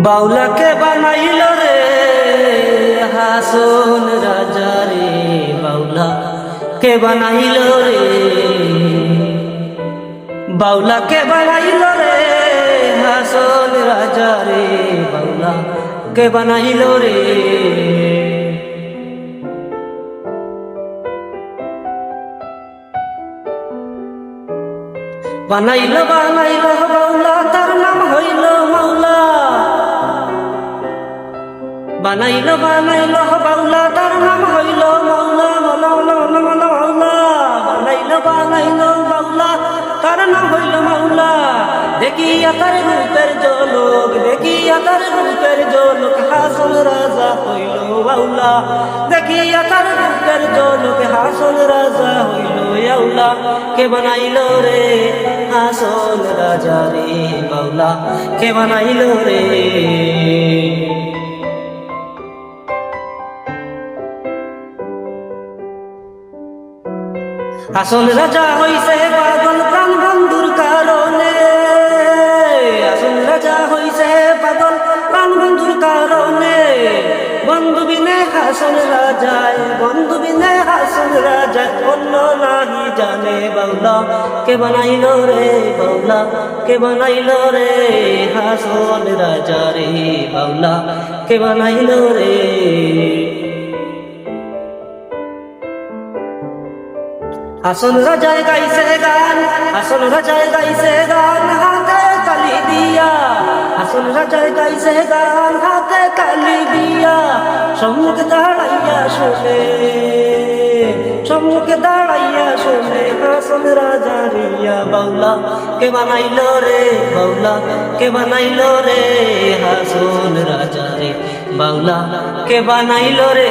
বাউলাকে বানাইল রে হাসন রাজা রে, বাউলা কে বানাইল রে, বাউলাকে বানাইল রে হাসন রাজা রে, বাউলা কে বানাইল রে। বানাইল বানাইল বাউলা, তার নাম হইল মাওলা। বানাইল বানাইল বাউলা, তার নাম হইল মাওলা, মাওলা মাওলা মাওলা মাওলা। বানাইল বানাইল বাউলা, তার নাম হইল মাওলা। দেখিয়া তার রূপের ঝলক, দেখিয়া তার রূপের ঝলক, হাসন রাজা হইল বাউলা। দেখিয়া তার রূপের ঝলক, হাসন রাজা হইল আউলা। কে বানাইল রে হাসন রাজা রে, বাউলা কে বানাইল রে। হাসন রাজা হইছে পাগল প্রাণ বন্ধুর কারণে, হাসন রাজা হইছে পাগল প্রাণ বন্ধুর কারণে। বন্ধু বিনে হাসন রাজায়, বন্ধু বিনে হাসন রাজায়, অন্য নাহি জানে বাউলা কে বানাইল রে, বাউলা কে বানাইল রে হাসন রাজা রে, বাউলা কে বানাইল রে। হাসন রাজায় গাইছে গান, হাসন রাজায় গাইছে গান, হাতে কালি দিয়া। হাসন রাজায় গাইছে গান, হাতে কালি দিয়া। সম্মুখে দাঁড়াইয়া শোনে, সম্মুখে দাঁড়াইয়া শোনে হাসন রাজা রিয়া। বাউলা কে বানাইল রে, বাউলা কে বানাইল রে হাসন রাজা রে, বাউলা কে বানাইল রে।